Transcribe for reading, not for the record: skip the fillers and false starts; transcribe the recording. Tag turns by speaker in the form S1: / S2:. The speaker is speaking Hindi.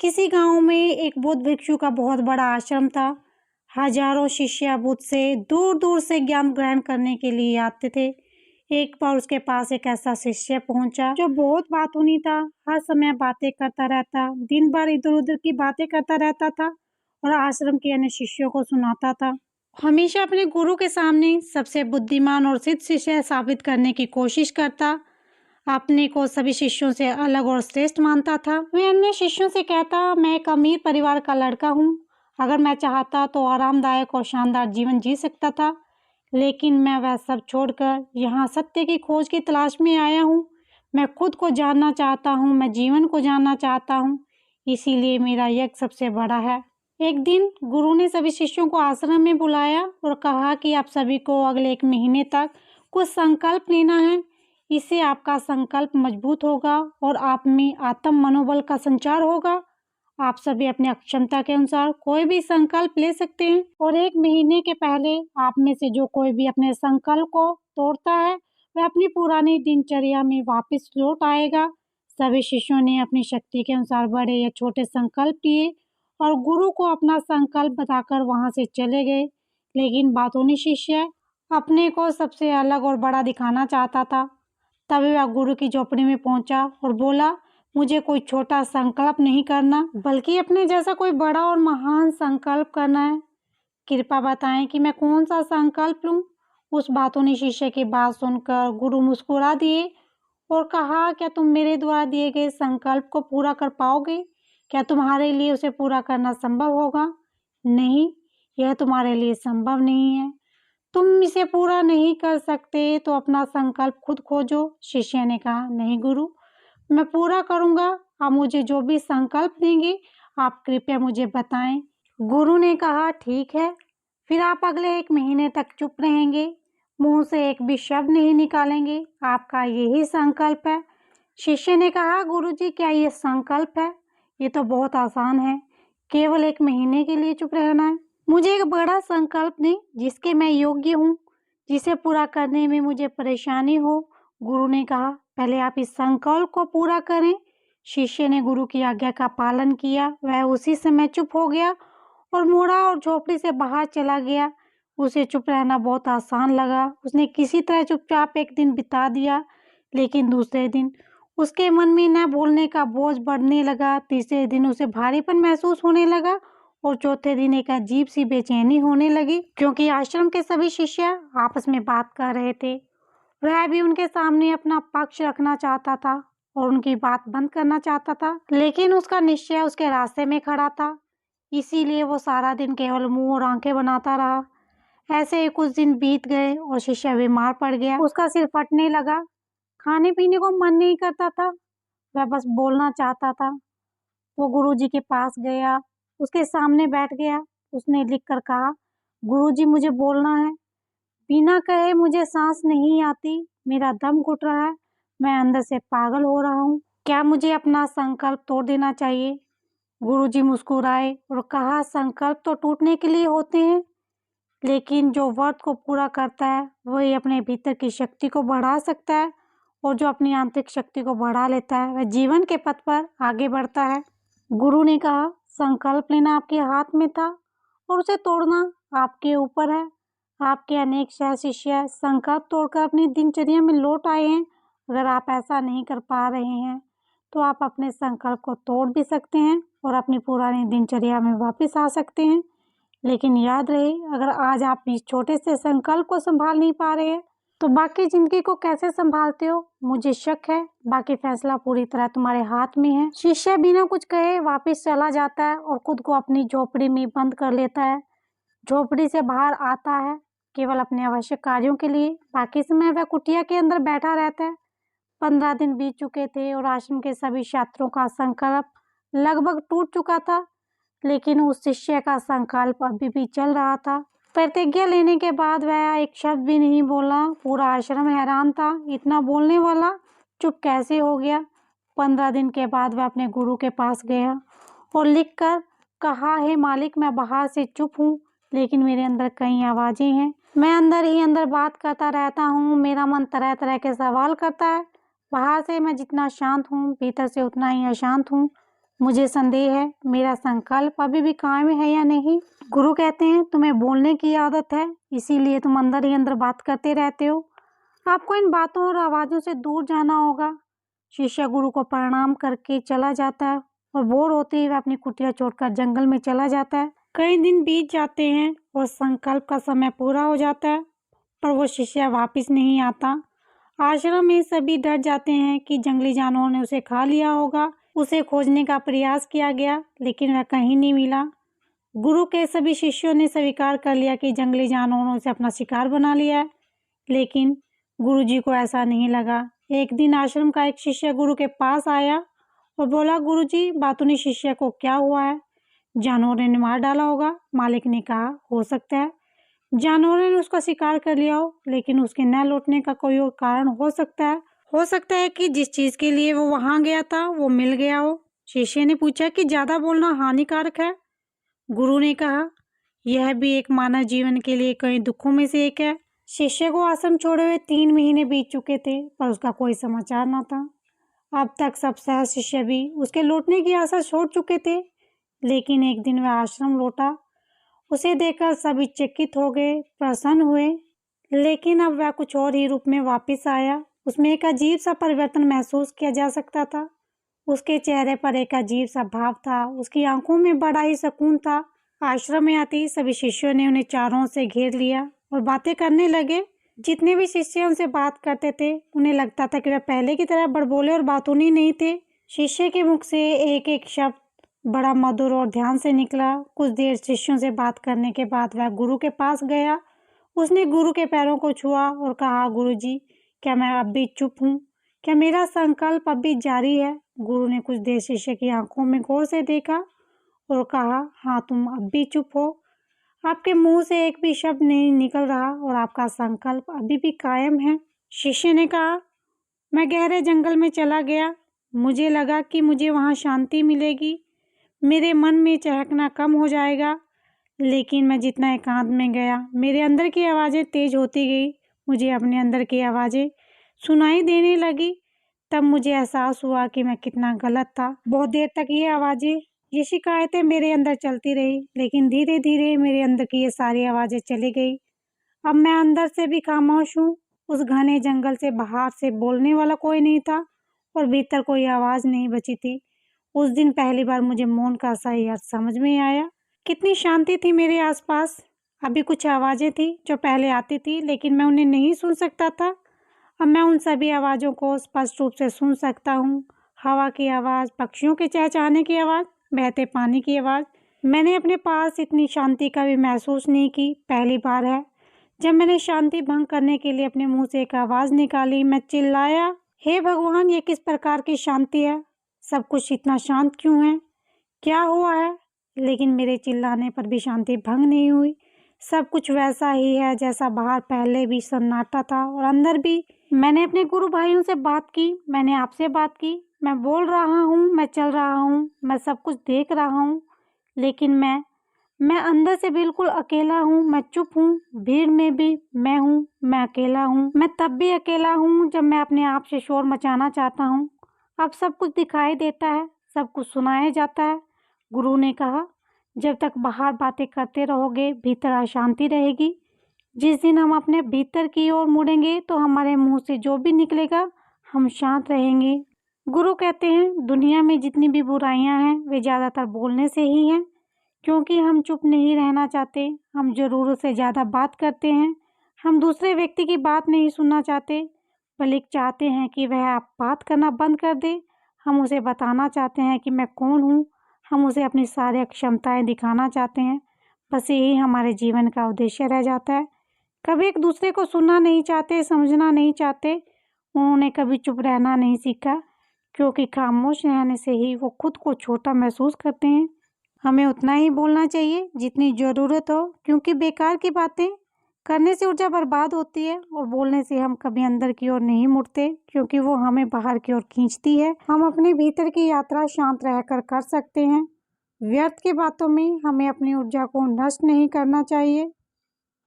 S1: किसी गांव में एक बौद्ध भिक्षु का बहुत बड़ा आश्रम था। हजारों शिष्य बुद्ध से दूर दूर से ज्ञान ग्रहण करने के लिए आते थे। एक बार उसके पास एक ऐसा शिष्य पहुंचा जो बहुत बातूनी था। हर समय बातें करता रहता, दिन भर इधर उधर की बातें करता रहता था और आश्रम के अन्य शिष्यों को सुनाता था। हमेशा अपने गुरु के सामने सबसे बुद्धिमान और सिद्ध शिष्य साबित करने की कोशिश करता। अपने को सभी शिष्यों से अलग और श्रेष्ठ मानता था। वह अन्य शिष्यों से कहता, मैं एक अमीर परिवार का लड़का हूँ। अगर मैं चाहता तो आरामदायक और शानदार जीवन जी सकता था, लेकिन मैं वह सब छोड़कर यहाँ सत्य की खोज की तलाश में आया हूँ। मैं खुद को जानना चाहता हूँ, मैं जीवन को जानना चाहता हूँ, इसीलिए मेरा यज्ञ सबसे बड़ा है। एक दिन गुरु ने सभी शिष्यों को आश्रम में बुलाया और कहा कि आप सभी को अगले 1 महीने तक कुछ संकल्प लेना है। इससे आपका संकल्प मजबूत होगा और आप में आत्म मनोबल का संचार होगा। आप सभी अपने क्षमता के अनुसार कोई भी संकल्प ले सकते हैं और 1 महीने के पहले आप में से जो कोई भी अपने संकल्प को तोड़ता है वह अपनी पुरानी दिनचर्या में वापस लौट आएगा। सभी शिष्यों ने अपनी शक्ति के अनुसार बड़े या छोटे संकल्प लिए और गुरु को अपना संकल्प बताकर वहां से चले गए। लेकिन बातूनी शिष्य अपने को सबसे अलग और बड़ा दिखाना चाहता था। तभी वह गुरु की झोपड़ी में पहुंचा और बोला, मुझे कोई छोटा संकल्प नहीं करना, बल्कि अपने जैसा कोई बड़ा और महान संकल्प करना है। कृपया बताएं कि मैं कौन सा संकल्प लूं। उस बातूनी शिष्य की बात सुनकर गुरु मुस्कुरा दिए और कहा, क्या तुम मेरे द्वारा दिए गए संकल्प को पूरा कर पाओगे? क्या तुम्हारे लिए उसे पूरा करना संभव होगा? नहीं, यह तुम्हारे लिए संभव नहीं है। तुम इसे पूरा नहीं कर सकते तो अपना संकल्प खुद खोजो। शिष्य ने कहा, नहीं गुरु, मैं पूरा करूंगा। आप मुझे जो भी संकल्प देंगे आप कृपया मुझे बताएं। गुरु ने कहा, ठीक है, फिर आप अगले 1 महीने तक चुप रहेंगे, मुंह से एक भी शब्द नहीं निकालेंगे। आपका यही संकल्प है। शिष्य ने कहा, गुरुजी, क्या ये संकल्प है? ये तो बहुत आसान है, केवल 1 महीने के लिए चुप रहना है। मुझे एक बड़ा संकल्प दें जिसके मैं योग्य हूँ, जिसे पूरा करने में मुझे परेशानी हो। गुरु ने कहा, पहले आप इस संकल्प को पूरा करें। शिष्य ने गुरु की आज्ञा का पालन किया। वह उसी समय चुप हो गया और मुड़ा और झोपड़ी से बाहर चला गया। उसे चुप रहना बहुत आसान लगा। उसने किसी तरह चुपचाप एक दिन बिता दिया, लेकिन दूसरे दिन उसके मन में न भूलने का बोझ बढ़ने लगा। तीसरे दिन उसे भारीपन महसूस होने लगा और चौथे दिन एक अजीब सी बेचैनी होने लगी, क्योंकि आश्रम के सभी शिष्य आपस में बात कर रहे थे। वह भी उनके सामने अपना पक्ष रखना चाहता था और उनकी बात बंद करना चाहता था, लेकिन उसका निश्चय उसके रास्ते में खड़ा था। इसीलिए वो सारा दिन केवल मुंह और आंखें बनाता रहा। ऐसे ही कुछ दिन बीत गए और शिष्य बीमार पड़ गया। उसका सिर फटने लगा, खाने पीने को मन नहीं करता था, वह बस बोलना चाहता था। वो गुरुजी के पास गया, उसके सामने बैठ गया। उसने लिखकर कहा, गुरुजी, मुझे बोलना है। बिना कहे मुझे सांस नहीं आती, मेरा दम घुट रहा है, मैं अंदर से पागल हो रहा हूँ। क्या मुझे अपना संकल्प तोड़ देना चाहिए? गुरुजी मुस्कुराए और कहा, संकल्प तो टूटने के लिए होते हैं, लेकिन जो व्रत को पूरा करता है वही अपने भीतर की शक्ति को बढ़ा सकता है, और जो अपनी आंतरिक शक्ति को बढ़ा लेता है वह जीवन के पथ पर आगे बढ़ता है। गुरु ने कहा, संकल्प लेना आपके हाथ में था और उसे तोड़ना आपके ऊपर है। आपके अनेक शिष्य संकल्प तोड़कर अपनी दिनचर्या में लौट आए हैं। अगर आप ऐसा नहीं कर पा रहे हैं तो आप अपने संकल्प को तोड़ भी सकते हैं और अपनी पुरानी दिनचर्या में वापस आ सकते हैं। लेकिन याद रहे, अगर आज आप इस छोटे से संकल्प को संभाल नहीं पा रहे हैं तो बाकी जिंदगी को कैसे संभालते हो? मुझे शक है बाकी फैसला पूरी तरह तुम्हारे हाथ में है। शिष्य बिना कुछ कहे वापस चला जाता है और खुद को अपनी झोपड़ी में बंद कर लेता है। झोपड़ी से बाहर आता है केवल अपने आवश्यक कार्यों के लिए, बाकी समय वह कुटिया के अंदर बैठा रहता है। 15 दिन बीत चुके थे और आश्रम के सभी छात्रों का संकल्प लगभग टूट चुका था, लेकिन उस शिष्य का संकल्प अभी भी चल रहा था। प्रतिज्ञा लेने के बाद वह एक शब्द भी नहीं बोला। पूरा आश्रम हैरान था, इतना बोलने वाला चुप कैसे हो गया। 15 दिन के बाद वह अपने गुरु के पास गया और लिखकर कहा, हे मालिक, मैं बाहर से चुप हूँ, लेकिन मेरे अंदर कई आवाजें हैं। मैं अंदर ही अंदर बात करता रहता हूँ, मेरा मन तरह तरह के सवाल करता है। बाहर से मैं जितना शांत हूँ, भीतर से उतना ही अशांत हूँ। मुझे संदेह है मेरा संकल्प अभी भी कायम है या नहीं। गुरु कहते हैं तुम्हें बोलने की आदत है, इसीलिए तुम अंदर ही अंदर बात करते रहते हो। आपको इन बातों और आवाज़ों से दूर जाना होगा। शिष्य गुरु को प्रणाम करके चला जाता है और बोर होते ही वह अपनी कुटिया छोड़कर जंगल में चला जाता है। कई दिन बीत जाते हैं और संकल्प का समय पूरा हो जाता है, पर वो शिष्य वापस नहीं आता। आश्रम में सभी डर जाते हैं कि जंगली जानवरों ने उसे खा लिया होगा। उसे खोजने का प्रयास किया गया, लेकिन वह कहीं नहीं मिला। गुरु के सभी शिष्यों ने स्वीकार कर लिया कि जंगली जानवरों ने उसे अपना शिकार बना लिया है, लेकिन गुरुजी को ऐसा नहीं लगा। एक दिन आश्रम का एक शिष्य गुरु के पास आया और बोला, गुरुजी, बातूनी शिष्य को क्या हुआ है? जानवरों ने मार डाला होगा। मालिक ने कहा, हो सकता है जानवरों ने उसका शिकार कर लिया हो, लेकिन उसके न लौटने का कोई और कारण हो सकता है। हो सकता है कि जिस चीज के लिए वो वहां गया था वो मिल गया हो। शिष्य ने पूछा कि ज्यादा बोलना हानिकारक है? गुरु ने कहा, यह भी एक मानव जीवन के लिए कई दुखों में से एक है। शिष्य को आश्रम छोड़े हुए 3 महीने बीत चुके थे, पर उसका कोई समाचार न था। अब तक सब सह शिष्य भी उसके लौटने की आशा छोड़ चुके थे, लेकिन एक दिन वह आश्रम लौटा। उसे देखकर सभी चकित हो गए, प्रसन्न हुए, लेकिन अब वह कुछ और ही रूप में वापस आया। उसमें एक अजीब सा परिवर्तन महसूस किया जा सकता था। उसके चेहरे पर एक अजीब सा भाव था, उसकी आंखों में बड़ा ही सुकून था। आश्रम में आते ही सभी शिष्यों ने उन्हें चारों से घेर लिया और बातें करने लगे। जितने भी शिष्य उनसे बात करते थे, उन्हें लगता था कि वह पहले की तरह बड़बोले और बातूनी नहीं थे। शिष्य के मुख से एक एक शब्द बड़ा मधुर और ध्यान से निकला। कुछ देर शिष्यों से बात करने के बाद वह गुरु के पास गया। उसने गुरु के पैरों को छुआ और कहा, गुरुजी, क्या मैं अब भी चुप हूँ? क्या मेरा संकल्प अब भी जारी है? गुरु ने कुछ देर शिष्य की आंखों में गौर से देखा और कहा, हाँ, तुम अब भी चुप हो। आपके मुंह से एक भी शब्द नहीं निकल रहा और आपका संकल्प अभी भी कायम है। शिष्य ने कहा, मैं गहरे जंगल में चला गया। मुझे लगा कि मुझे वहाँ शांति मिलेगी, मेरे मन में चहकना कम हो जाएगा, लेकिन मैं जितना एकांत में गया, मेरे अंदर की आवाज़ें तेज होती गई। मुझे अपने अंदर की आवाज़ें सुनाई देने लगी। तब मुझे एहसास हुआ कि मैं कितना गलत था। बहुत देर तक ये शिकायतें मेरे अंदर चलती रही, लेकिन धीरे धीरे मेरे अंदर की ये सारी आवाज़ें चली गई। अब मैं अंदर से भी खामोश हूँ। उस घने जंगल से बाहर से बोलने वाला कोई नहीं था और भीतर कोई आवाज़ नहीं बची थी। उस दिन पहली बार मुझे मौन का सही अर्थ समझ में आया। कितनी शांति थी मेरे आसपास। अभी कुछ आवाज़ें थी जो पहले आती थी, लेकिन मैं उन्हें नहीं सुन सकता था। अब मैं उन सभी आवाज़ों को स्पष्ट रूप से सुन सकता हूँ। हवा की आवाज़, पक्षियों के चहचहाने की आवाज़, बहते पानी की आवाज़। मैंने अपने पास इतनी शांति कभी महसूस नहीं की। पहली बार है जब मैंने शांति भंग करने के लिए अपने मुंह से एक आवाज़ निकाली। मैं चिल्लाया, हे भगवान, ये किस प्रकार की शांति है? सब कुछ इतना शांत क्यों है? क्या हुआ है? लेकिन मेरे चिल्लाने पर भी शांति भंग नहीं हुई। सब कुछ वैसा ही है जैसा बाहर पहले भी सन्नाटा था और अंदर भी। मैंने अपने गुरु भाइयों से बात की, मैंने आपसे बात की, मैं बोल रहा हूँ, मैं चल रहा हूँ, मैं सब कुछ देख रहा हूँ, लेकिन मैं अंदर से बिल्कुल अकेला हूँ। मैं चुप हूँ। भीड़ में भी मैं हूँ, मैं अकेला हूँ। मैं तब भी अकेला हूँ जब मैं अपने आप से शोर मचाना चाहता हूँ। अब सब कुछ दिखाई देता है, सब कुछ सुनाया जाता है। गुरु ने कहा, जब तक बाहर बातें करते रहोगे, भीतर अशांति रहेगी। जिस दिन हम अपने भीतर की ओर मुड़ेंगे तो हमारे मुंह से जो भी निकलेगा, हम शांत रहेंगे। गुरु कहते हैं, दुनिया में जितनी भी बुराइयां हैं, वे ज़्यादातर बोलने से ही हैं, क्योंकि हम चुप नहीं रहना चाहते। हम ज़रूरत से ज़्यादा बात करते हैं। हम दूसरे व्यक्ति की बात नहीं सुनना चाहते, बल्कि चाहते हैं कि वह आप बात करना बंद कर दे। हम उसे बताना चाहते हैं कि मैं कौन हूँ। हम उसे अपनी सारी क्षमताएं दिखाना चाहते हैं। बस यही हमारे जीवन का उद्देश्य रह जाता है। कभी एक दूसरे को सुनना नहीं चाहते, समझना नहीं चाहते। उन्होंने कभी चुप रहना नहीं सीखा, क्योंकि खामोश रहने से ही वो खुद को छोटा महसूस करते हैं। हमें उतना ही बोलना चाहिए जितनी ज़रूरत हो, क्योंकि बेकार की बातें करने से ऊर्जा बर्बाद होती है और बोलने से हम कभी अंदर की ओर नहीं मुड़ते, क्योंकि वो हमें बाहर की ओर खींचती है। हम अपने भीतर की यात्रा शांत रहकर कर सकते हैं। व्यर्थ की बातों में हमें अपनी ऊर्जा को नष्ट नहीं करना चाहिए।